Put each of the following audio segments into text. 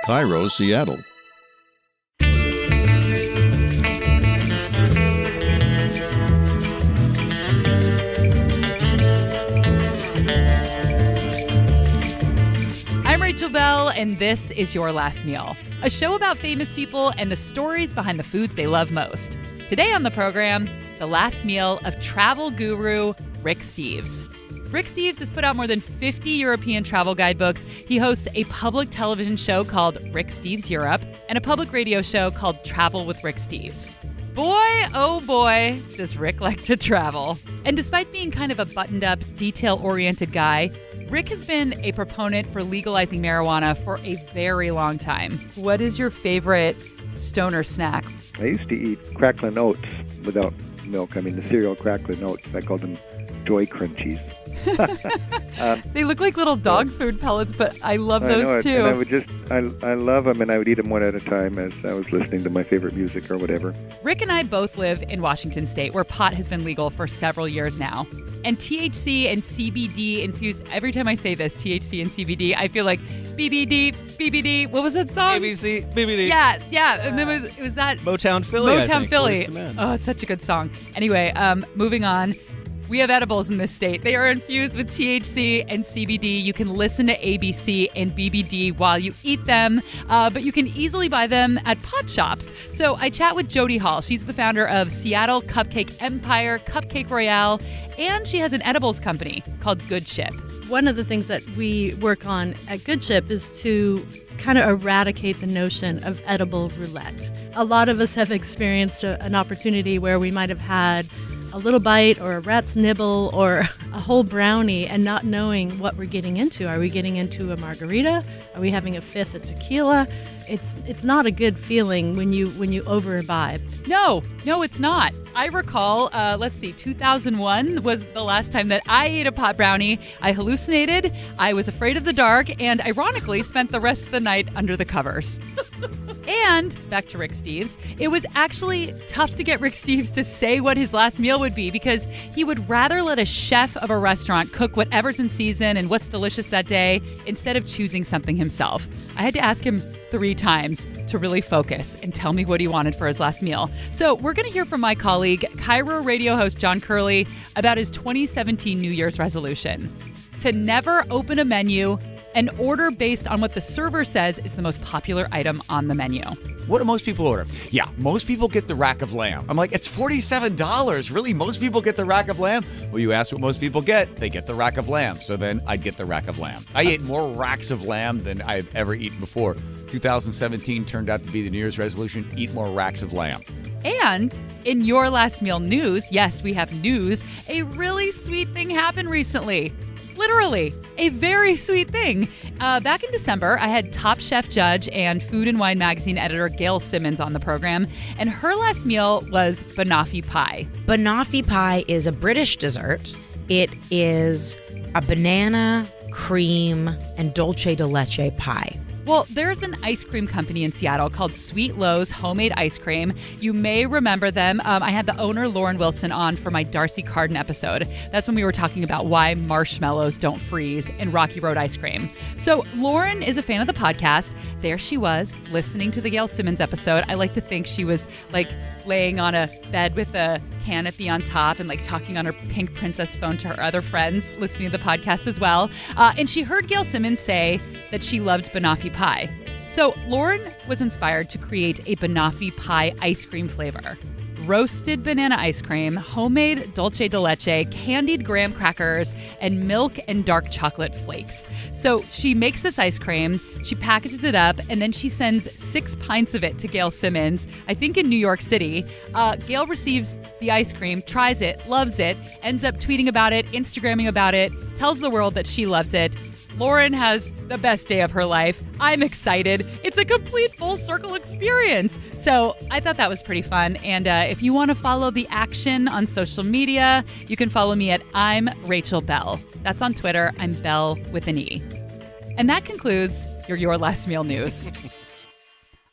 KIRO, Seattle. I'm Rachel Bell, and this is Your Last Meal, a show about famous people and the stories behind the foods they love most. Today on the program, the last meal of travel guru Rick Steves. Rick Steves has put out more than 50 European travel guidebooks. He hosts a public television show called Rick Steves Europe and a public radio show called Travel with Rick Steves. Boy, oh boy, does Rick like to travel. And despite being kind of a buttoned-up, detail-oriented guy, Rick has been a proponent for legalizing marijuana for a very long time. What is your favorite stoner snack? I used to eat cracklin' oats without milk. I mean, the cereal cracklin' oats. I called them Joy Crunchies. They look like little dog food pellets, but I love those know it. too. And I love them, and I would eat them one at a time as I was listening to my favorite music or whatever. Rick and I both live in Washington State, where pot has been legal for several years now. And THC and CBD infused, every time I say this, THC and CBD, I feel like BBD, what was that song? ABC, BBD. Yeah, and then it was that Motown Philly, I think. Philly. Boyz II Men. Oh, it's such a good song. Anyway, moving on. We have edibles in this state. They are infused with THC and CBD. You can listen to ABC and BBD while you eat them, but you can easily buy them at pot shops. So I chat with Jody Hill. She's the founder of Seattle Cupcake Empire, Cupcake Royal, and she has an edibles company called Goodship. One of the things that we work on at Goodship is to kind of eradicate the notion of edible roulette. A lot of us have experienced an opportunity where we might have had a little bite or a rat's nibble or a whole brownie and not knowing what we're getting into. Are we getting into a margarita? Are we having a fifth of tequila? It's not a good feeling when you over-imbibe. No, it's not. I recall, 2001 was the last time that I ate a pot brownie. I hallucinated, I was afraid of the dark, and ironically spent the rest of the night under the covers. And, back to Rick Steves, it was actually tough to get Rick Steves to say what his last meal would be because he would rather let a chef of a restaurant cook whatever's in season and what's delicious that day instead of choosing something himself. I had to ask him 3 times to really focus and tell me what he wanted for his last meal. So we're going to hear from my colleague, KIRO Radio host John Curley, about his 2017 New Year's resolution to never open a menu and order based on what the server says is the most popular item on the menu. What do most people order? Yeah, most people get the rack of lamb. I'm like, it's $47. Really? Most people get the rack of lamb? Well, you ask what most people get. They get the rack of lamb. So then I'd get the rack of lamb. I ate more racks of lamb than I've ever eaten before. 2017 turned out to be the New Year's resolution, eat more racks of lamb. And in Your Last Meal news, yes, we have news, a really sweet thing happened recently. Literally, a very sweet thing. Back in December, I had Top Chef judge and Food and Wine magazine editor Gail Simmons on the program, and her last meal was banoffee pie. Banoffee pie is a British dessert. It is a banana, cream, and dulce de leche pie. Well, there's an ice cream company in Seattle called Sweet Lowe's Homemade Ice Cream. You may remember them. I had the owner, Lauren Wilson, on for my Darcy Carden episode. That's when we were talking about why marshmallows don't freeze in Rocky Road ice cream. So Lauren is a fan of the podcast. There she was, listening to the Gail Simmons episode. I like to think she was like laying on a bed with a canopy on top and like talking on her pink princess phone to her other friends, listening to the podcast as well. And she heard Gail Simmons say that she loved banoffee pie. So Lauren was inspired to create a banoffee pie ice cream flavor. Roasted banana ice cream, homemade dulce de leche, candied graham crackers, and milk and dark chocolate flakes. So she makes this ice cream, she packages it up, and then she sends 6 pints of it to Gail Simmons, I think in New York City. Gail receives the ice cream, tries it, loves it, ends up tweeting about it, Instagramming about it, tells the world that she loves it. Lauren has the best day of her life. I'm excited. It's a complete full circle experience. So I thought that was pretty fun. And if you want to follow the action on social media, you can follow me at I'm Rachel Bell. That's on Twitter. I'm Bell with an E. And that concludes your last meal news.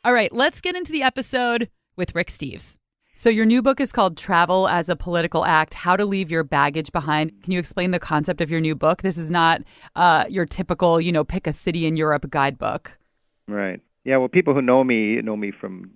All right, let's get into the episode with Rick Steves. So your new book is called Travel as a Political Act, How to Leave Your Baggage Behind. Can you explain the concept of your new book? This is not your typical, pick a city in Europe guidebook. Right. Yeah, well, people who know me from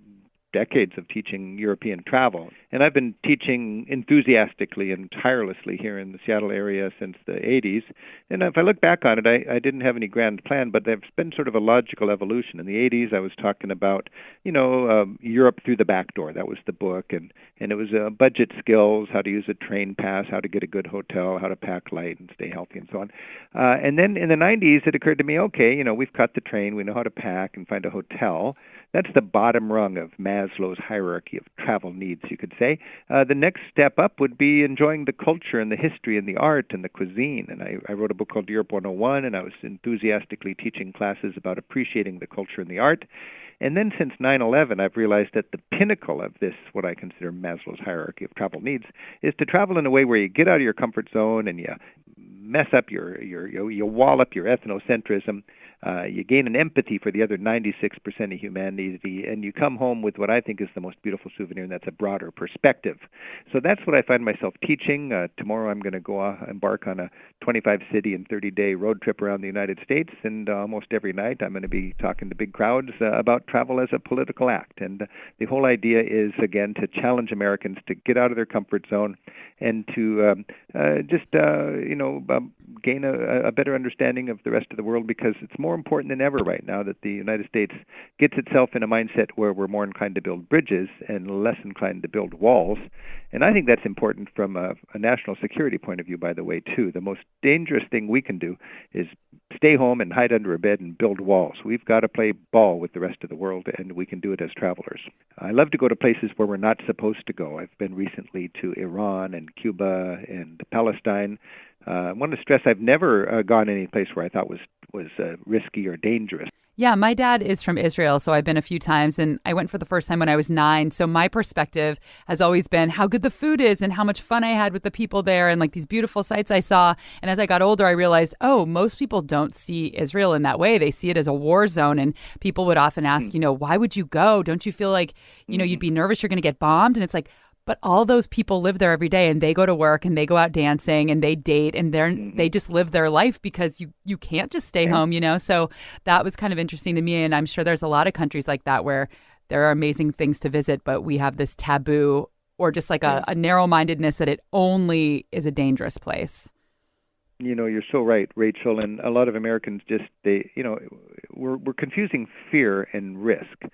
decades of teaching European travel. And I've been teaching enthusiastically and tirelessly here in the Seattle area since the 80s. And if I look back on it, I didn't have any grand plan, but there's been sort of a logical evolution. In the 80s, I was talking about, Europe through the back door. That was the book. And it was budget skills, how to use a train pass, how to get a good hotel, how to pack light and stay healthy and so on. And then in the 90s, it occurred to me, okay, we've cut the train. We know how to pack and find a hotel. That's the bottom rung of Maslow's hierarchy of travel needs, you could say. The next step up would be enjoying the culture and the history and the art and the cuisine. And I wrote a book called Europe 101, and I was enthusiastically teaching classes about appreciating the culture and the art. And then since 9/11, I've realized that the pinnacle of this, what I consider Maslow's hierarchy of travel needs, is to travel in a way where you get out of your comfort zone and you mess up you wall up your ethnocentrism. You gain an empathy for the other 96% of humanity, and you come home with what I think is the most beautiful souvenir, and that's a broader perspective. So that's what I find myself teaching. Tomorrow I'm going to go embark on a 25-city and 30-day road trip around the United States, and almost every night I'm going to be talking to big crowds about travel as a political act. And the whole idea is, again, to challenge Americans to get out of their comfort zone and to gain a better understanding of the rest of the world, because it's more important than ever right now that the United States gets itself in a mindset where we're more inclined to build bridges and less inclined to build walls. And I think that's important from a national security point of view, by the way, too. The most dangerous thing we can do is stay home and hide under a bed and build walls. We've got to play ball with the rest of the world, and we can do it as travelers. I love to go to places where we're not supposed to go. I've been recently to Iran and Cuba and Palestine. I want to stress I've never gone any place where I thought was risky or dangerous. Yeah, my dad is from Israel, so I've been a few times, and I went for the first time when I was 9. So my perspective has always been how good the food is and how much fun I had with the people there and like these beautiful sights I saw. And as I got older, I realized, most people don't see Israel in that way. They see it as a war zone. And people would often ask, why would you go? Don't you feel like, you'd be nervous you're going to get bombed? And it's like, but all those people live there every day, and they go to work and they go out dancing and they date, and they just live their life because you can't just stay home, So that was kind of interesting to me. And I'm sure there's a lot of countries like that where there are amazing things to visit, but we have this taboo or just like a narrow-mindedness that it only is a dangerous place. You're so right, Rachel. And a lot of Americans we're confusing fear and risk.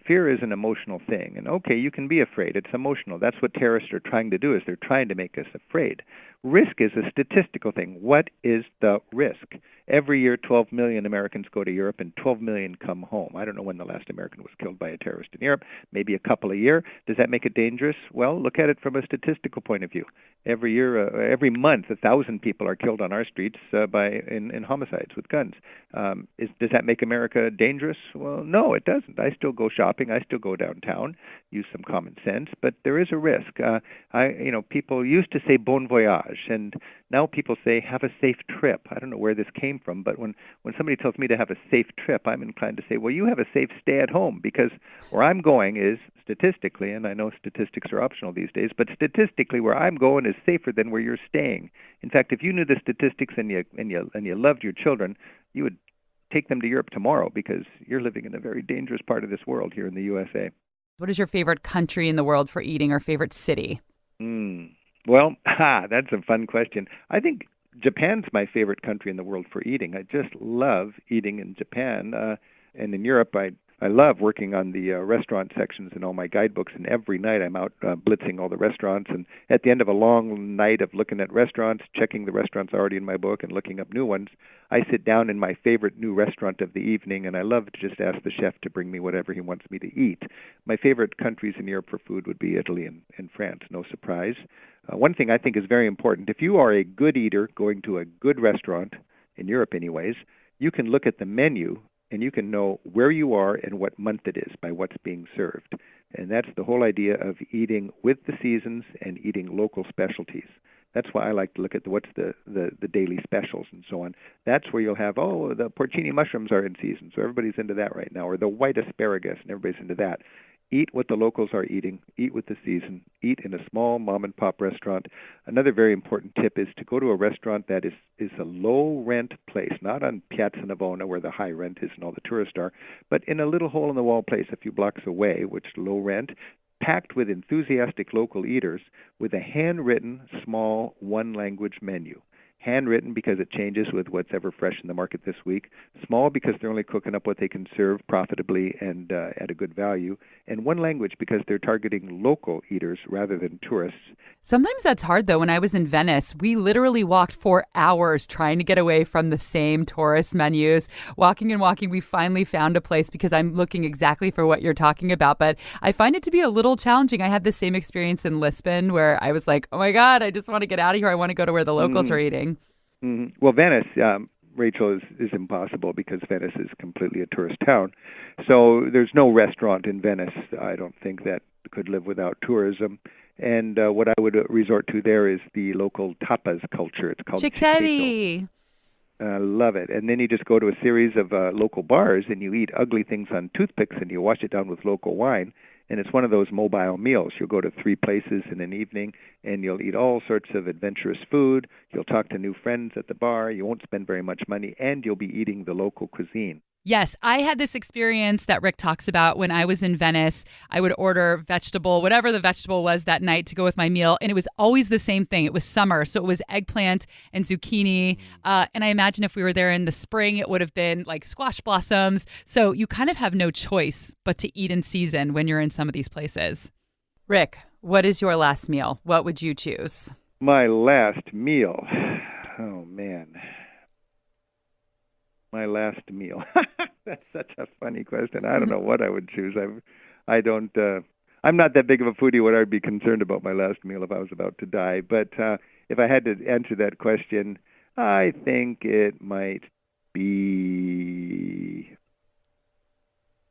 Fear is an emotional thing. And okay, you can be afraid. It's emotional. That's what terrorists are trying to do, is they're trying to make us afraid. Risk is a statistical thing. What is the risk? Every year, 12 million Americans go to Europe and 12 million come home. I don't know when the last American was killed by a terrorist in Europe, maybe a couple a year. Does that make it dangerous? Well, look at it from a statistical point of view. Every year, every month, 1,000 people are killed on our streets in homicides with guns. Does that make America dangerous? Well, no, it doesn't. I still go shopping. I still go downtown, use some common sense, but there is a risk. People used to say bon voyage, and now people say have a safe trip. I don't know where this came from, but when somebody tells me to have a safe trip, I'm inclined to say, well, you have a safe stay at home, because where I'm going is statistically, and I know statistics are optional these days, but statistically where I'm going is safer than where you're staying. In fact, if you knew the statistics and you loved your children, you would take them to Europe tomorrow, because you're living in a very dangerous part of this world here in the USA. What is your favorite country in the world for eating, or favorite city? Well, that's a fun question. I think Japan's my favorite country in the world for eating. I just love eating in Japan. And in Europe, I love working on the restaurant sections in all my guidebooks, and every night I'm out blitzing all the restaurants. And at the end of a long night of looking at restaurants, checking the restaurants already in my book and looking up new ones, I sit down in my favorite new restaurant of the evening, and I love to just ask the chef to bring me whatever he wants me to eat. My favorite countries in Europe for food would be Italy and France, no surprise. One thing I think is very important, if you are a good eater going to a good restaurant, in Europe anyways, you can look at the menu and you can know where you are and what month it is by what's being served. And that's the whole idea of eating with the seasons and eating local specialties. That's why I like to look at what's the daily specials and so on. That's where you'll have, the porcini mushrooms are in season, so everybody's into that right now, or the white asparagus, and everybody's into that. Eat what the locals are eating. Eat with the season. Eat in a small mom-and-pop restaurant. Another very important tip is to go to a restaurant that is a low-rent place, not on Piazza Navona where the high rent is and all the tourists are, but in a little hole-in-the-wall place a few blocks away, which low rent, packed with enthusiastic local eaters with a handwritten, small, one-language menu. Handwritten because it changes with what's ever fresh in the market this week. Small because they're only cooking up what they can serve profitably and at a good value. And one language because they're targeting local eaters rather than tourists. Sometimes that's hard, though. When I was in Venice, we literally walked for hours trying to get away from the same tourist menus. Walking and walking, we finally found a place because I'm looking exactly for what you're talking about. But I find it to be a little challenging. I had the same experience in Lisbon where I was like, oh my God, I just want to get out of here. I want to go to where the locals are eating. Mm-hmm. Well, Venice, Rachel, is impossible because Venice is completely a tourist town. So there's no restaurant in Venice, I don't think, that could live without tourism. And what I would resort to there is the local tapas culture. It's called Cicchetti. I love it. And then you just go to a series of local bars and you eat ugly things on toothpicks and you wash it down with local wine. And it's one of those mobile meals. You'll go to 3 places in an evening and you'll eat all sorts of adventurous food. You'll talk to new friends at the bar. You won't spend very much money and you'll be eating the local cuisine. Yes, I had this experience that Rick talks about when I was in Venice. I would order vegetable, whatever the vegetable was that night to go with my meal. And it was always the same thing. It was summer. So it was eggplant and zucchini. And I imagine if we were there in the spring, it would have been like squash blossoms. So you kind of have no choice but to eat in season when you're in some of these places. Rick, what is your last meal? What would you choose? My last meal. Oh, man. My last meal. That's such a funny question. I don't know what I would choose. I'm not that big of a foodie where I'd be concerned about my last meal if I was about to die. But if I had to answer that question, I think it might be.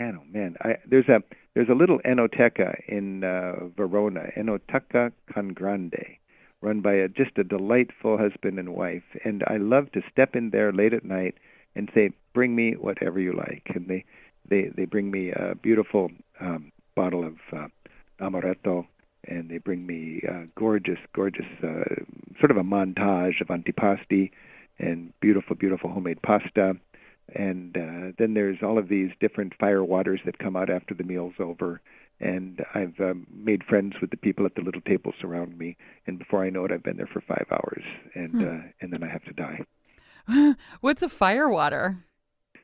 Oh man, there's a little enoteca in Verona, Enoteca Con Grande, run by just a delightful husband and wife, and I love to step in there late at night and say, bring me whatever you like. And they bring me a beautiful bottle of amaretto, and they bring me gorgeous sort of a montage of antipasti and beautiful homemade pasta. And then there's all of these different fire waters that come out after the meal's over. And I've made friends with the people at the little tables around me. And before I know it, I've been there for 5 hours. And then I have to die. What's a firewater?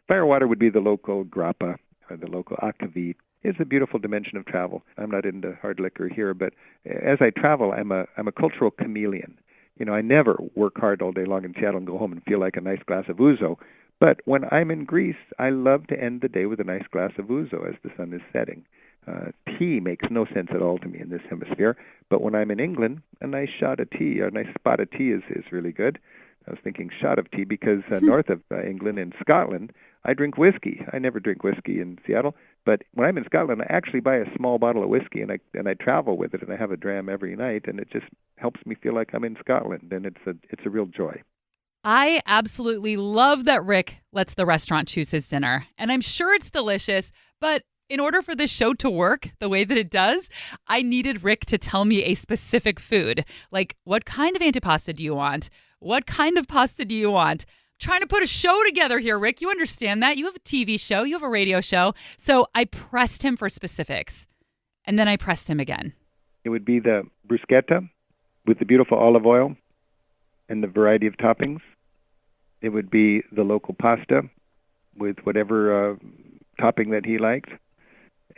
Firewater would be the local grappa or the local akavit. It's a beautiful dimension of travel. I'm not into hard liquor here, but as I travel, I'm a cultural chameleon. You know, I never work hard all day long in Seattle and go home and feel like a nice glass of ouzo. But when I'm in Greece, I love to end the day with a nice glass of ouzo as the sun is setting. Tea makes no sense at all to me in this hemisphere. But when I'm in England, a nice shot of tea, or a nice spot of tea is really good. I was thinking shot of tea because north of England in Scotland, I drink whiskey. I never drink whiskey in Seattle, but when I'm in Scotland, I actually buy a small bottle of whiskey and I travel with it, and I have a dram every night, and it just helps me feel like I'm in Scotland, and it's a real joy. I absolutely love that Rick lets the restaurant choose his dinner, and I'm sure it's delicious, but in order for this show to work the way that it does, I needed Rick to tell me a specific food. Like, what kind of antipasta do you want? What kind of pasta do you want? I'm trying to put a show together here, Rick. You understand that. You have a TV show. You have a radio show. So I pressed him for specifics. And then I pressed him again. It would be the bruschetta with the beautiful olive oil and the variety of toppings. It would be the local pasta with whatever topping that he liked.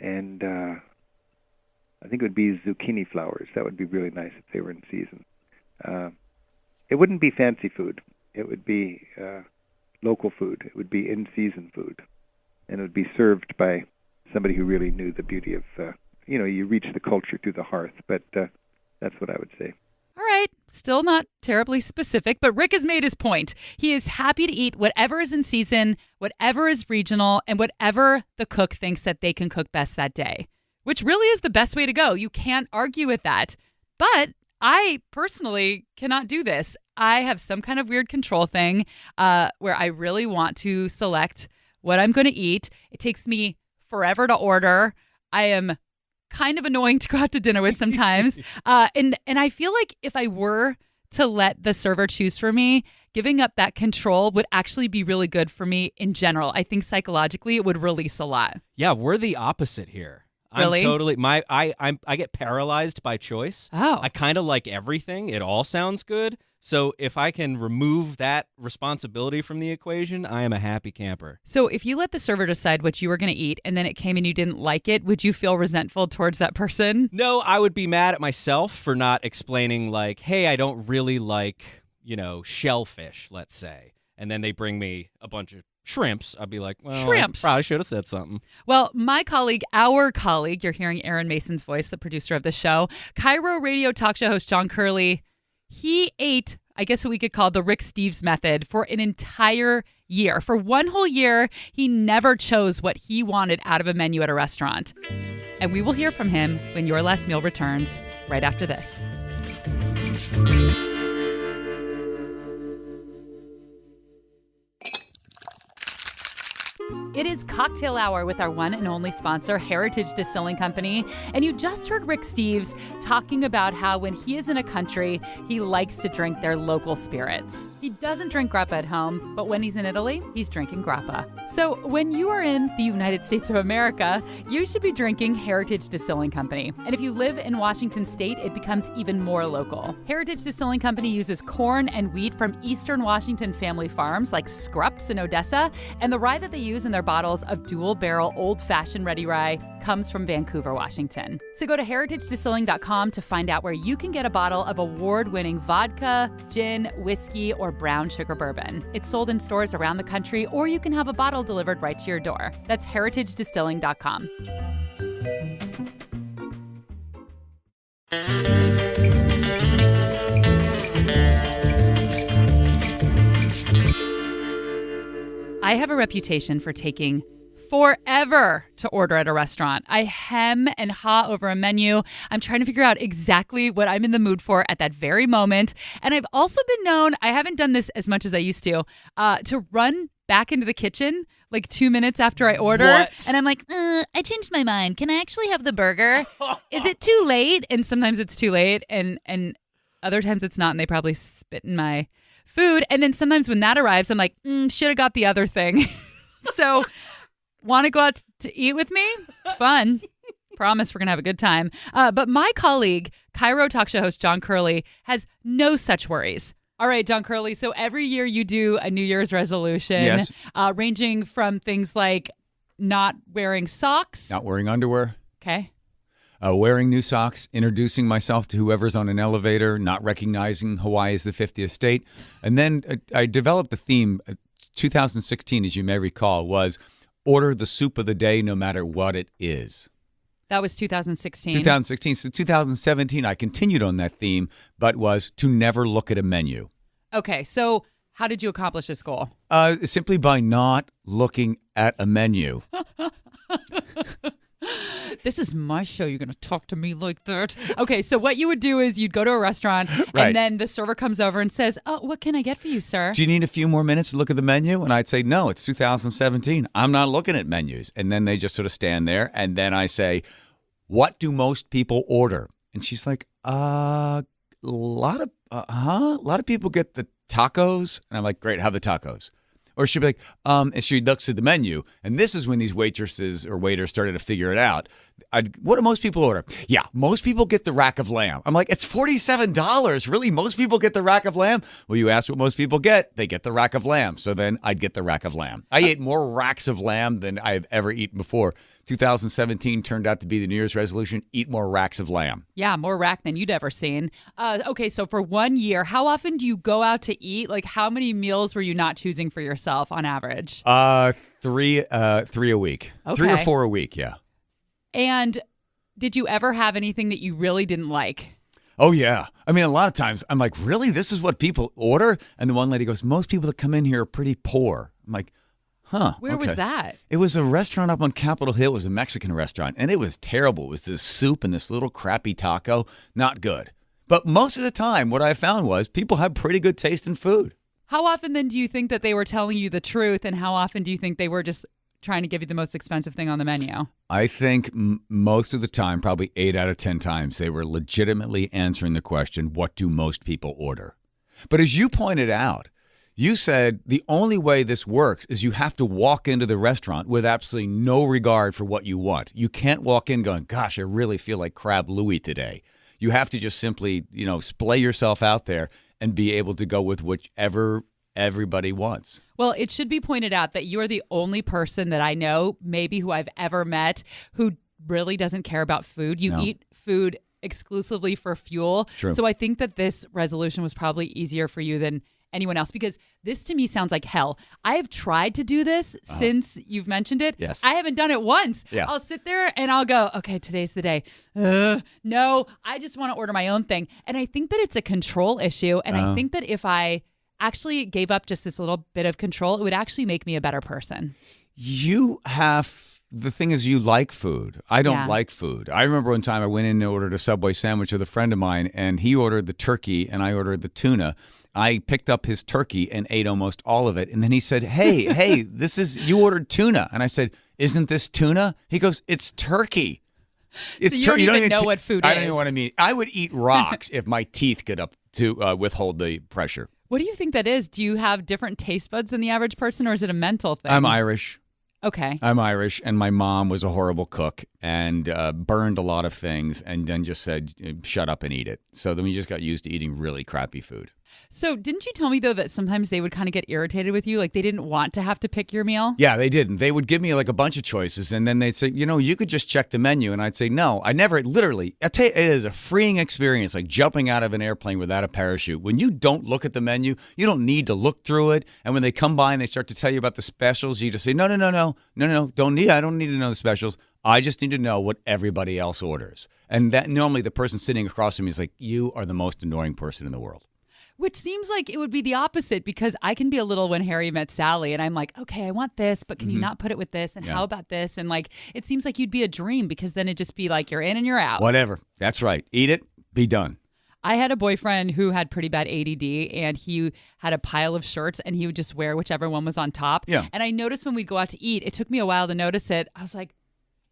And I think it would be zucchini flowers. That would be really nice if they were in season. It wouldn't be fancy food. It would be local food. It would be in-season food. And it would be served by somebody who really knew the beauty of, you reach the culture through the hearth. But that's what I would say. All right. Still not terribly specific, but Rick has made his point. He is happy to eat whatever is in season, whatever is regional, and whatever the cook thinks that they can cook best that day, which really is the best way to go. You can't argue with that. But I personally cannot do this. I have some kind of weird control thing where I really want to select what I'm going to eat. It takes me forever to order. I am kind of annoying to go out to dinner with sometimes. And I feel like if I were to let the server choose for me, giving up that control would actually be really good for me in general. I think psychologically it would release a lot. Yeah, we're the opposite here. Really? I'm totally I get paralyzed by choice. Oh. I kind of like everything. It all sounds good. So if I can remove that responsibility from the equation, I am a happy camper. So if you let the server decide what you were going to eat and then it came and you didn't like it, would you feel resentful towards that person? No, I would be mad at myself for not explaining like, hey, I don't really like, shellfish, let's say. And then they bring me a bunch of shrimps. I'd be like, well, Shrimps. I probably should have said something. Well, our colleague, you're hearing Aaron Mason's voice, the producer of the show, KIRO Radio talk show host John Curley, he ate, I guess what we could call the Rick Steves method for an entire year. For one whole year, he never chose what he wanted out of a menu at a restaurant. And we will hear from him when Your Last Meal returns right after this. It is cocktail hour with our one and only sponsor, Heritage Distilling Company. And you just heard Rick Steves talking about how when he is in a country, he likes to drink their local spirits. He doesn't drink grappa at home, but when he's in Italy, he's drinking grappa. So when you are in the United States of America, you should be drinking Heritage Distilling Company. And if you live in Washington State, it becomes even more local. Heritage Distilling Company uses corn and wheat from Eastern Washington family farms like Scrupps in Odessa, and the rye that they use in their bottles of dual barrel old-fashioned ready rye comes from Vancouver, Washington. So go to heritagedistilling.com to find out where you can get a bottle of award-winning vodka, gin, whiskey, or brown sugar bourbon. It's sold in stores around the country, or you can have a bottle delivered right to your door. That's heritagedistilling.com. I have a reputation for taking forever to order at a restaurant. I hem and haw over a menu. I'm trying to figure out exactly what I'm in the mood for at that very moment. And I've also been known, I haven't done this as much as I used to run back into the kitchen like 2 minutes after I order. What? And I'm like, I changed my mind. Can I actually have the burger? Is it too late? And sometimes it's too late. And other times it's not. And they probably spit in my food. And then sometimes when that arrives, I'm like, should have got the other thing. So want to go out to eat with me? It's fun. Promise we're going to have a good time. But my colleague, KIRO talk show host John Curley, has no such worries. All right, John Curley. So every year you do a New Year's resolution, Yes. Ranging from things like not wearing socks. Not wearing underwear. Okay. Wearing new socks, introducing myself to whoever's on an elevator, not recognizing Hawaii as the 50th state. And then I developed a theme. 2016, as you may recall, was order the soup of the day no matter what it is. That was 2016. 2016. So 2017, I continued on that theme, but was to never look at a menu. Okay, so how did you accomplish this goal? Simply by not looking at a menu. This is my show. You're going to talk to me like that. Okay, so what you would do is you'd go to a restaurant, Right. and then the server comes over and says, "Oh, what can I get for you, sir?" Do you need a few more minutes to look at the menu? And I'd say, no, it's 2017. I'm not looking at menus. And then they just sort of stand there. And then I say, what do most people order? And she's like, a lot of people get the tacos. And I'm like, great, have the tacos. Or she'd be like, and she looks at the menu. And this is when these waitresses or waiters started to figure it out. What do most people order? Yeah, most people get the rack of lamb. I'm like, it's $47. Really? Most people get the rack of lamb? Well, you ask what most people get. They get the rack of lamb. So then I'd get the rack of lamb. I ate more racks of lamb than I've ever eaten before. 2017 turned out to be the New Year's resolution, eat more racks of lamb. Yeah, more rack than you'd ever seen. Okay, so for 1 year, how often do you go out to eat? Like, how many meals were you not choosing for yourself on average? Three a week. Okay. 3 or 4 a week, yeah. And did you ever have anything that you really didn't like? Oh, yeah. I mean, a lot of times I'm like, really? This is what people order? And the one lady goes, most people that come in here are pretty poor. I'm like, huh. Where was that? It was a restaurant up on Capitol Hill. It was a Mexican restaurant, and it was terrible. It was this soup and this little crappy taco. Not good. But most of the time, what I found was people have pretty good taste in food. How often then do you think that they were telling you the truth, and how often do you think they were just trying to give you the most expensive thing on the menu? I think most of the time, probably 8 out of 10 times, they were legitimately answering the question, what do most people order? But as you pointed out, you said the only way this works is you have to walk into the restaurant with absolutely no regard for what you want. You can't walk in going, gosh, I really feel like Crab Louie today. You have to just simply, splay yourself out there and be able to go with whichever everybody wants. Well, it should be pointed out that you are the only person that I know, maybe who I've ever met, who really doesn't care about food. You eat food exclusively for fuel. True. So I think that this resolution was probably easier for you than anyone else, because this to me sounds like hell. I have tried to do this since you've mentioned it. Yes. I haven't done it once. Yeah. I'll sit there and I'll go, okay, today's the day. No, I just want to order my own thing. And I think that it's a control issue. And I think that if I actually gave up just this little bit of control, it would actually make me a better person. The thing is, you like food. I don't like food. I remember one time I went in and ordered a Subway sandwich with a friend of mine, and he ordered the turkey and I ordered the tuna. I picked up his turkey and ate almost all of it. And then he said, hey, you ordered tuna. And I said, isn't this tuna? He goes, it's turkey. It's so you don't even know what food is. I don't even know what I mean. I would eat rocks if my teeth get up to withhold the pressure. What do you think that is? Do you have different taste buds than the average person, or is it a mental thing? I'm Irish. Okay. I'm Irish, and my mom was a horrible cook and burned a lot of things and then just said, shut up and eat it. So then we just got used to eating really crappy food. So didn't you tell me, though, that sometimes they would kind of get irritated with you? Like they didn't want to have to pick your meal? Yeah, they didn't. They would give me like a bunch of choices, and then they'd say, you could just check the menu. And I'd say, no, I never, literally, I tell you, it is a freeing experience, like jumping out of an airplane without a parachute. When you don't look at the menu, you don't need to look through it. And when they come by and they start to tell you about the specials, you just say, no, I don't need to know the specials. I just need to know what everybody else orders. And that normally the person sitting across from me is like, you are the most annoying person in the world. Which seems like it would be the opposite, because I can be a little When Harry Met Sally, and I'm like, okay, I want this, but can you not put it with this? And how about this? And like, it seems like you'd be a dream, because then it'd just be like, you're in and you're out. Whatever. That's right. Eat it. Be done. I had a boyfriend who had pretty bad ADD, and he had a pile of shirts, and he would just wear whichever one was on top. Yeah. And I noticed when we'd go out to eat, it took me a while to notice it. I was like,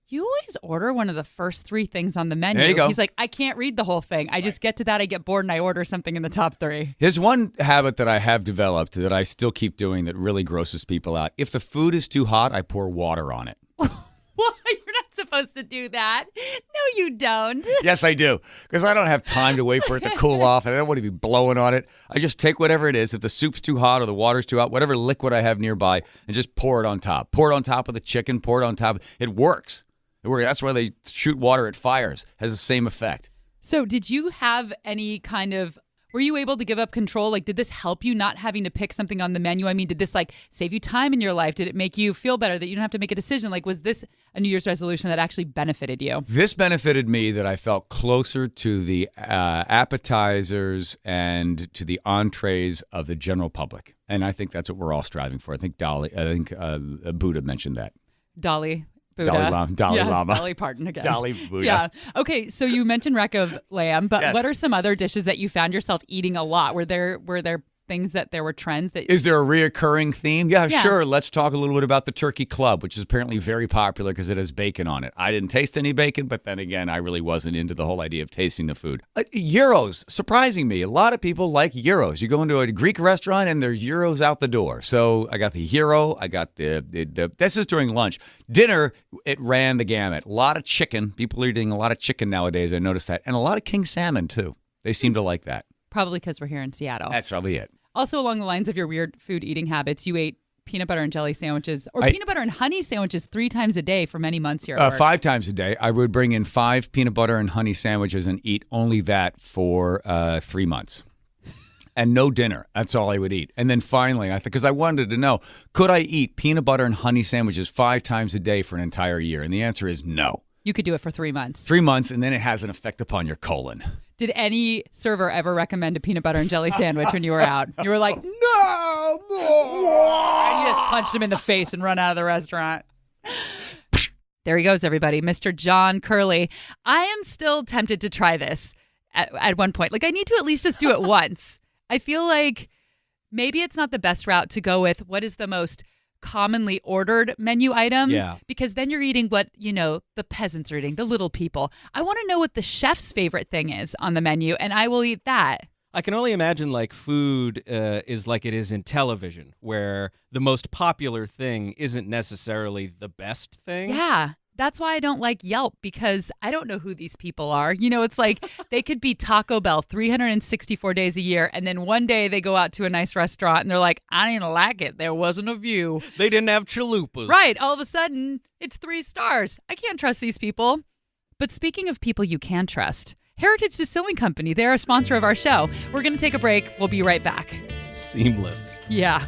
you always order one of the first 3 things on the menu. There you go. He's like, I can't read the whole thing. I just get to that, I get bored, and I order something in the top 3. Here's one habit that I have developed that I still keep doing that really grosses people out. If the food is too hot, I pour water on it. Well, you're not supposed to do that. No, you don't. Yes, I do. Because I don't have time to wait for it to cool off, and I don't want to be blowing on it. I just take whatever it is. If the soup's too hot or the water's too hot, whatever liquid I have nearby, and just pour it on top. Pour it on top of the chicken. Pour it on top. It works. That's why they shoot water at fires. Has the same effect. So did you have any kind of, were you able to give up control? Like, did this help you not having to pick something on the menu? I mean, did this like save you time in your life? Did it make you feel better that you don't have to make a decision? Like, was this a New Year's resolution that actually benefited you? This benefited me, that I felt closer to the appetizers and to the entrees of the general public. And I think that's what we're all striving for. I think Buddha mentioned that. Buddha. Dolly Lama. Dolly Parton again. Dolly Buddha. Yeah. Okay, so you mentioned rack of lamb, but Yes. What are some other dishes that you found yourself eating a lot? Were there things that there were trends that... Is there a reoccurring theme? Yeah, Yeah. sure. Let's talk a little bit about the Turkey Club, which is apparently very popular because it has bacon on it. I didn't taste any bacon, but then again, I really wasn't into the whole idea of tasting the food. Gyros, surprising me. A lot of people like gyros. You go into a Greek restaurant and there's gyros out the door. So I got the gyro. I got the this is during lunch. Dinner, it ran the gamut. A lot of chicken. People are eating a lot of chicken nowadays. I noticed that. And a lot of king salmon, too. They seem to like that. Probably because we're here in Seattle. That's probably it. Also, along the lines of your weird food eating habits, you ate peanut butter and jelly sandwiches or peanut butter and honey sandwiches 3 times a day for many months here at work. 5 times a day. I would bring in 5 peanut butter and honey sandwiches and eat only that for 3 months. And no dinner. That's all I would eat. And then finally, because I wanted to know, could I eat peanut butter and honey sandwiches 5 times a day for an entire year? And the answer is no. You could do it for 3 months. 3 months, and then it has an effect upon your colon. Did any server ever recommend a peanut butter and jelly sandwich when you were out? You were like, no more. And you just punched him in the face and run out of the restaurant. There he goes, everybody. Mr. John Curley. I am still tempted to try this at one point. Like, I need to at least just do it once. I feel like maybe it's not the best route to go with what is the most commonly ordered menu item. Yeah. Because then you're eating what, the peasants are eating, the little people. I want to know what the chef's favorite thing is on the menu, and I will eat that. I can only imagine like food is like it is in television, where the most popular thing isn't necessarily the best thing. Yeah. That's why I don't like Yelp, because I don't know who these people are. It's like they could be Taco Bell 364 days a year, and then one day they go out to a nice restaurant and they're like, I didn't like it. There wasn't a view. They didn't have chalupas. Right. All of a sudden, it's 3 stars. I can't trust these people. But speaking of people you can trust, Heritage Distilling Company, they're a sponsor of our show. We're going to take a break. We'll be right back. Seamless. Yeah.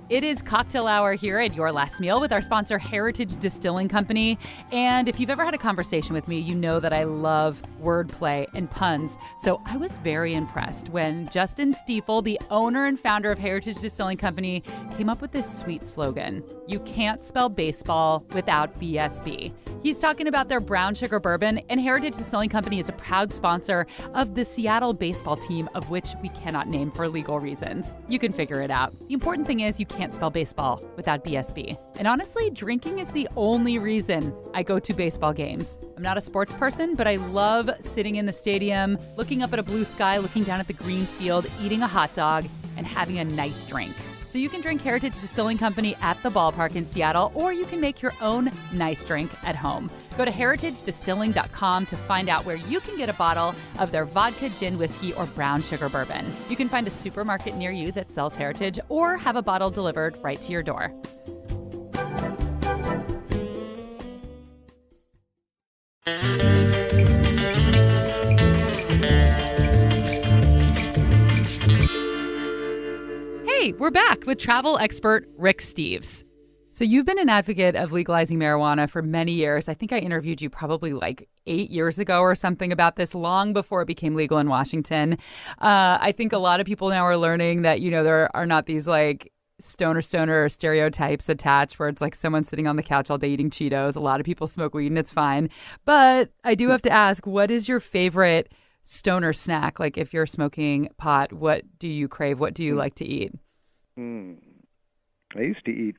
It is cocktail hour here at Your Last Meal with our sponsor, Heritage Distilling Company. And if you've ever had a conversation with me, you know that I love wordplay and puns. So I was very impressed when Justin Stiefel, the owner and founder of Heritage Distilling Company, came up with this sweet slogan: you can't spell baseball without BSB. He's talking about their brown sugar bourbon, and Heritage Distilling Company is a proud sponsor of the Seattle baseball team, of which we cannot name for legal reasons. You can figure it out. The important thing is you can't spell baseball without BSB. And honestly, drinking is the only reason I go to baseball games. I'm not a sports person, but I love sitting in the stadium, looking up at a blue sky, looking down at the green field, eating a hot dog, and having a nice drink. So you can drink Heritage Distilling Company at the ballpark in Seattle, or you can make your own nice drink at home. Go to heritagedistilling.com to find out where you can get a bottle of their vodka, gin, whiskey, or brown sugar bourbon. You can find a supermarket near you that sells Heritage, or have a bottle delivered right to your door. Hey, we're back with travel expert Rick Steves. So you've been an advocate of legalizing marijuana for many years. I think I interviewed you probably like 8 years ago or something about this, long before it became legal in Washington. I think a lot of people now are learning that, there are not these like stoner stereotypes attached where it's like someone sitting on the couch all day eating Cheetos. A lot of people smoke weed and it's fine. But I do have to ask, what is your favorite stoner snack? Like if you're smoking pot, what do you crave? What do you like to eat? I used to eat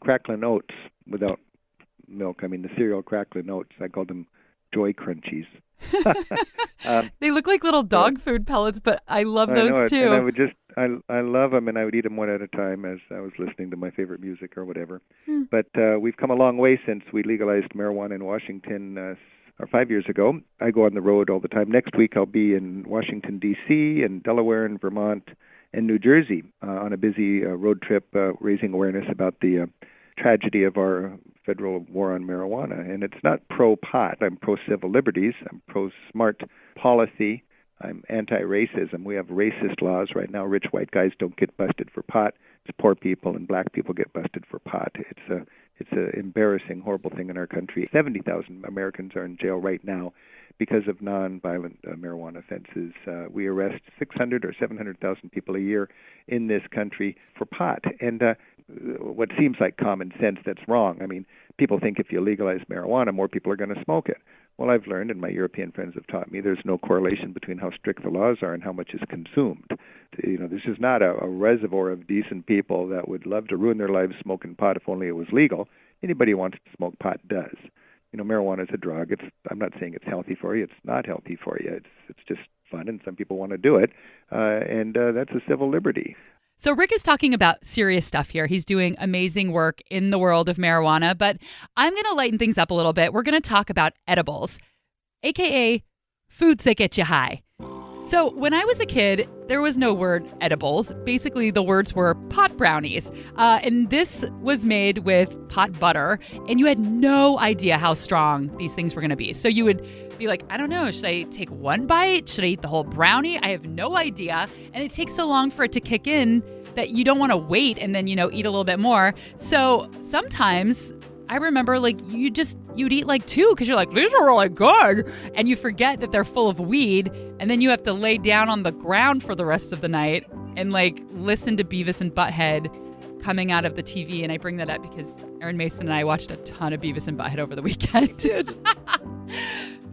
Cracklin' Oats without milk. I mean, the cereal Cracklin' Oats. I call them Joy Crunchies. They look like little dog food pellets, but I love those too. And I would I love them, and I would eat them one at a time as I was listening to my favorite music or whatever. But we've come a long way since we legalized marijuana in Washington 5 years ago. I go on the road all the time. Next week I'll be in Washington, D.C., and Delaware, and Vermont, and New Jersey on a busy road trip raising awareness about the tragedy of our federal war on marijuana. And it's not pro-pot. I'm pro-civil liberties. I'm pro-smart policy. I'm anti-racism. We have racist laws right now. Rich white guys don't get busted for pot. It's poor people and black people get busted for pot. It's an embarrassing, horrible thing in our country. 70,000 Americans are in jail right now because of nonviolent marijuana offenses. We arrest 600 or 700,000 people a year in this country for pot. And what seems like common sense, that's wrong. I mean, people think if you legalize marijuana, more people are going to smoke it. Well, I've learned, and my European friends have taught me, there's no correlation between how strict the laws are and how much is consumed. This is not a reservoir of decent people that would love to ruin their lives smoking pot if only it was legal. Anybody who wants to smoke pot does. Marijuana is a drug. I'm not saying it's healthy for you. It's not healthy for you. It's just fun, and some people want to do it, and that's a civil liberty. So Rick is talking about serious stuff here. He's doing amazing work in the world of marijuana, but I'm going to lighten things up a little bit. We're going to talk about edibles, aka foods that get you high. So when I was a kid, there was no word edibles. Basically, the words were pot brownies. And this was made with pot butter, and you had no idea how strong these things were going to be. So you would be like, I don't know, should I take one bite? Should I eat the whole brownie? I have no idea. And it takes so long for it to kick in that you don't want to wait and then, eat a little bit more. So sometimes I remember you'd eat like 2 because you're like, these are really good. And you forget that they're full of weed. And then you have to lay down on the ground for the rest of the night and listen to Beavis and Butthead coming out of the TV. And I bring that up because Aaron Mason and I watched a ton of Beavis and Butthead over the weekend.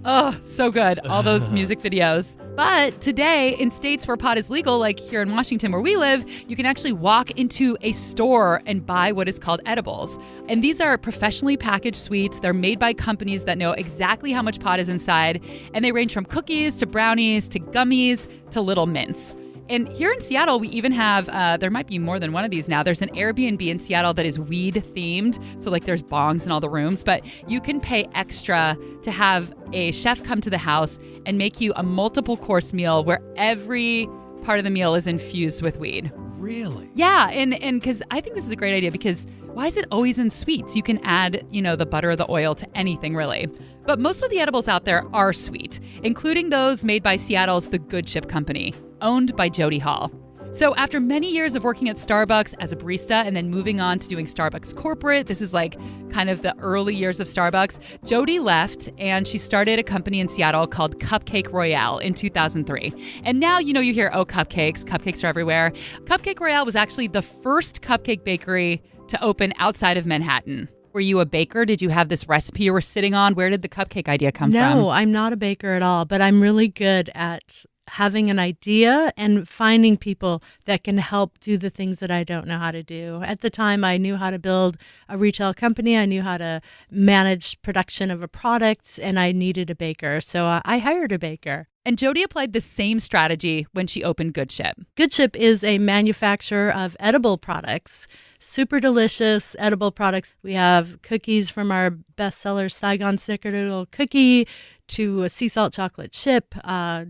Oh, so good. All those music videos. But today, in states where pot is legal, like here in Washington where we live, you can actually walk into a store and buy what is called edibles. And these are professionally packaged sweets. They're made by companies that know exactly how much pot is inside. And they range from cookies to brownies to gummies to little mints. And here in Seattle, we even have, there might be more than one of these now. There's an Airbnb in Seattle that is weed themed. So like there's bongs in all the rooms, but you can pay extra to have a chef come to the house and make you a multiple course meal where every part of the meal is infused with weed. Really? Yeah. And because I think this is a great idea because why is it always in sweets? You can add, the butter or the oil to anything really. But most of the edibles out there are sweet, including those made by Seattle's The Goodship company, owned by Jody Hill. So after many years of working at Starbucks as a barista and then moving on to doing Starbucks corporate, this is like kind of the early years of Starbucks, Jody left and she started a company in Seattle called Cupcake Royal in 2003. And now, you hear, cupcakes are everywhere. Cupcake Royal was actually the first cupcake bakery to open outside of Manhattan. Were you a baker? Did you have this recipe you were sitting on? Where did the cupcake idea come from? No, I'm not a baker at all, but I'm really good at having an idea and finding people that can help do the things that I don't know how to do. At the time, I knew how to build a retail company. I knew how to manage production of a product, and I needed a baker. So I hired a baker. And Jody applied the same strategy when she opened Goodship. Goodship is a manufacturer of edible products, super delicious edible products. We have cookies from our bestseller Saigon Snickerdoodle cookie to a sea salt chocolate chip,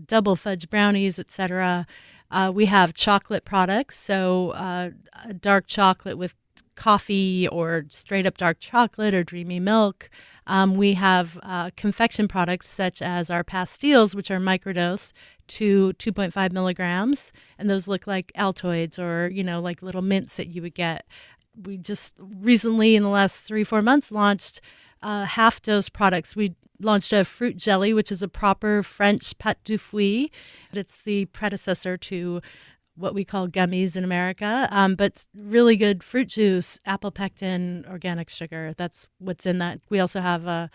double fudge brownies, etc. We have chocolate products, so dark chocolate with coffee or straight up dark chocolate or dreamy milk. We have confection products such as our pastilles, which are microdose to 2.5 milligrams. And those look like Altoids or, like little mints that you would get. We just recently, in the last 3-4 months, launched half dose products. We launched a fruit jelly, which is a proper French pâte de fruits. It's the predecessor to what we call gummies in America, but really good fruit juice, apple pectin, organic sugar. That's what's in that. We also have a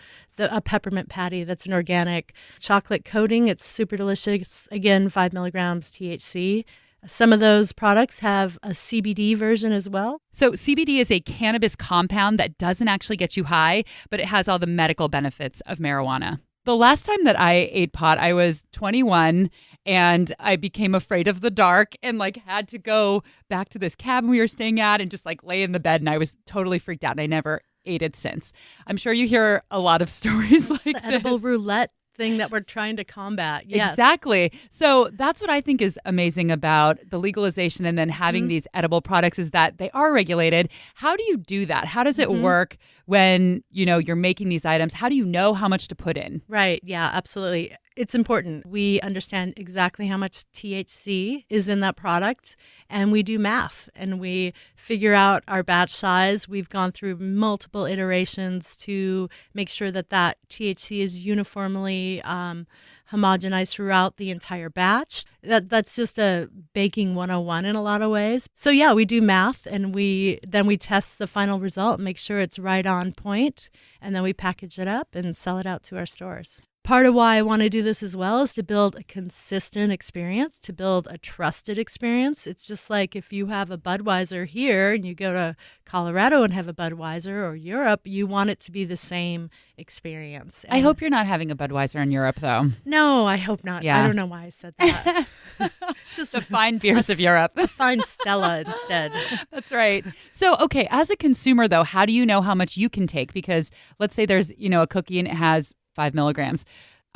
peppermint patty that's an organic chocolate coating. It's super delicious. Again, 5 milligrams THC. Some of those products have a CBD version as well. So CBD is a cannabis compound that doesn't actually get you high, but it has all the medical benefits of marijuana. The last time that I ate pot, I was 21 and I became afraid of the dark and had to go back to this cabin we were staying at and just lay in the bed, and I was totally freaked out. I never ate it since. I'm sure you hear a lot of stories like the edible roulette thing that we're trying to combat. Yes. Exactly. So that's what I think is amazing about the legalization and then having these edible products is that they are regulated. How do you do that? How does it work when, you're making these items? How do you know how much to put in? Right. Yeah, absolutely. It's important. We understand exactly how much THC is in that product, and we do math and we figure out our batch size. We've gone through multiple iterations to make sure that THC is uniformly homogenized throughout the entire batch. That's just a baking 101 in a lot of ways. So yeah, we do math and then we test the final result and make sure it's right on point, and then we package it up and sell it out to our stores. Part of why I want to do this as well is to build a consistent experience, to build a trusted experience. It's just like if you have a Budweiser here and you go to Colorado and have a Budweiser, or Europe, you want it to be the same experience. I hope you're not having a Budweiser in Europe, though. No, I hope not. Yeah. I don't know why I said that. Just the fine beers of Europe. A fine Stella instead. That's right. So, okay, as a consumer, though, how do you know how much you can take? Because let's say there's, a cookie and it has 5 milligrams.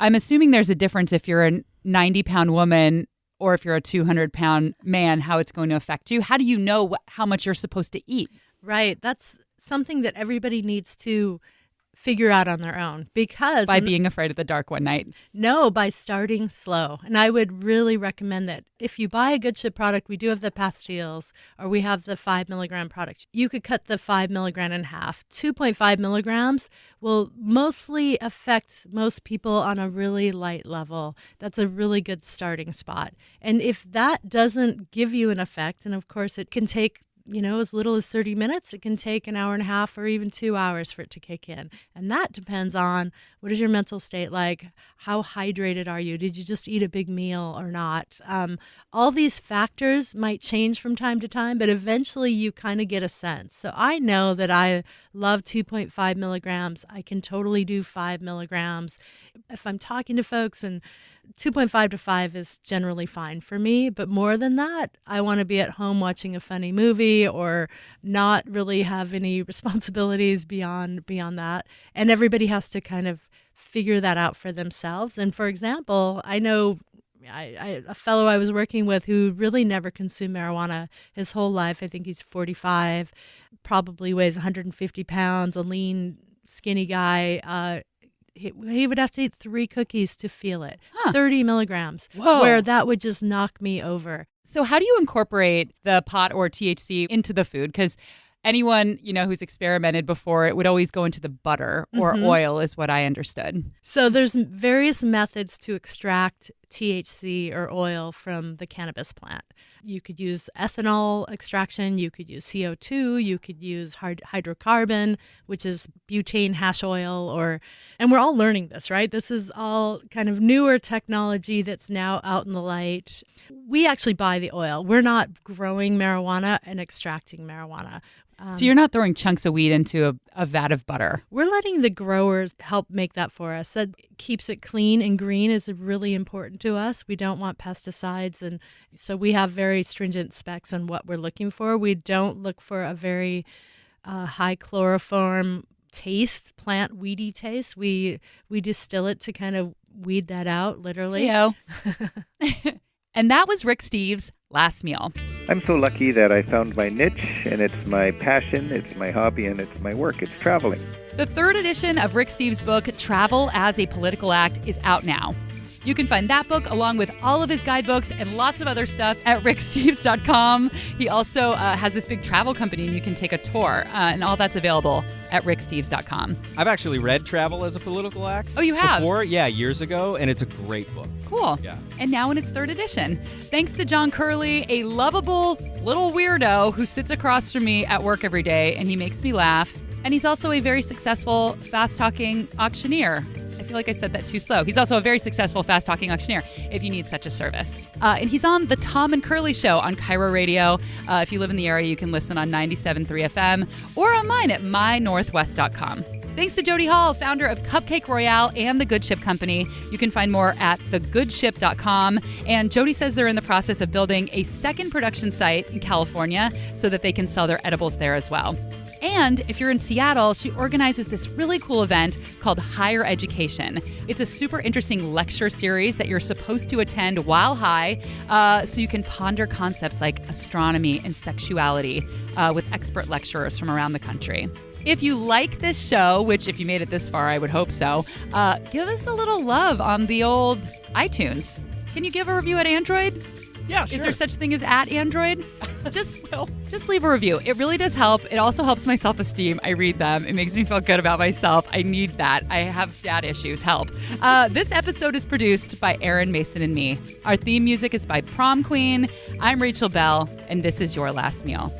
I'm assuming there's a difference if you're a 90-pound woman or if you're a 200-pound man, how it's going to affect you. How do you know how much you're supposed to eat? Right. That's something that everybody needs to figure out on their own, because by being afraid of the dark one night. No, by starting slow. And I would really recommend that if you buy a Goodship product, we do have the pastilles, or we have the 5 milligram product. You could cut the 5 milligram in half. 2.5 milligrams will mostly affect most people on a really light level. That's a really good starting spot. And if that doesn't give you an effect, and of course it can take as little as 30 minutes. It can take an hour and a half or even 2 hours for it to kick in. And that depends on what is your mental state like? How hydrated are you? Did you just eat a big meal or not? All these factors might change from time to time, but eventually you kind of get a sense. So I know that I love 2.5 milligrams. I can totally do 5 milligrams. If I'm talking to folks, and 2.5 to 5 is generally fine for me, but more than that, I want to be at home watching a funny movie or not really have any responsibilities beyond that. And everybody has to kind of figure that out for themselves. And for example, I know a fellow I was working with who really never consumed marijuana his whole life. I think he's 45, probably weighs 150 pounds, a lean, skinny guy. He would have to eat 3 cookies to feel it. 30 milligrams. Whoa. Where that would just knock me over. So how do you incorporate the pot or THC into the food? Because anyone, who's experimented before, it would always go into the butter or oil is what I understood. So there's various methods to extract THC or oil from the cannabis plant. You could use ethanol extraction, you could use CO2, you could use hydrocarbon, which is butane hash oil, and we're all learning this, right? This is all kind of newer technology that's now out in the light. We actually buy the oil. We're not growing marijuana and extracting marijuana. So you're not throwing chunks of weed into a vat of butter. We're letting the growers help make that for us. That keeps it clean and green is really important to us. We don't want pesticides, and so we have very stringent specs on what we're looking for. We don't look for a very high chloroform taste, plant weedy taste. We distill it to kind of weed that out, literally. Yo. And that was Rick Steves' last meal. I'm so lucky that I found my niche, and it's my passion, it's my hobby, and it's my work. It's traveling. The 3rd edition of Rick Steves' book, Travel as a Political Act, is out now. You can find that book along with all of his guidebooks and lots of other stuff at ricksteves.com. He also has this big travel company, and you can take a tour, and all that's available at ricksteves.com. I've actually read Travel as a Political Act. Oh, you have? Before, yeah, years ago, and it's a great book. Cool. Yeah. And now in its 3rd edition. Thanks to John Curley, a lovable little weirdo who sits across from me at work every day, and he makes me laugh. And he's also a very successful, fast-talking auctioneer. I feel like I said that too slow. He's also a very successful fast-talking auctioneer if you need such a service. And he's on the Tom and Curley Show on KIRO Radio. If you live in the area, you can listen on 97.3 FM or online at mynorthwest.com. Thanks to Jody Hill, founder of Cupcake Royal and the Goodship Company. You can find more at thegoodship.com. And Jody says they're in the process of building a second production site in California so that they can sell their edibles there as well. And if you're in Seattle, she organizes this really cool event called Higher Education. It's a super interesting lecture series that you're supposed to attend while high, so you can ponder concepts like astronomy and sexuality with expert lecturers from around the country. If you like this show, which if you made it this far, I would hope so, give us a little love on the old iTunes. Can you give a review at Android? Yeah, sure. Is there such thing as at Android? Just leave a review. It really does help. It also helps my self-esteem. I read them. It makes me feel good about myself. I need that. I have dad issues. Help. This episode is produced by Aaron Mason and me. Our theme music is by Prom Queen. I'm Rachel Bell, and this is Your Last Meal.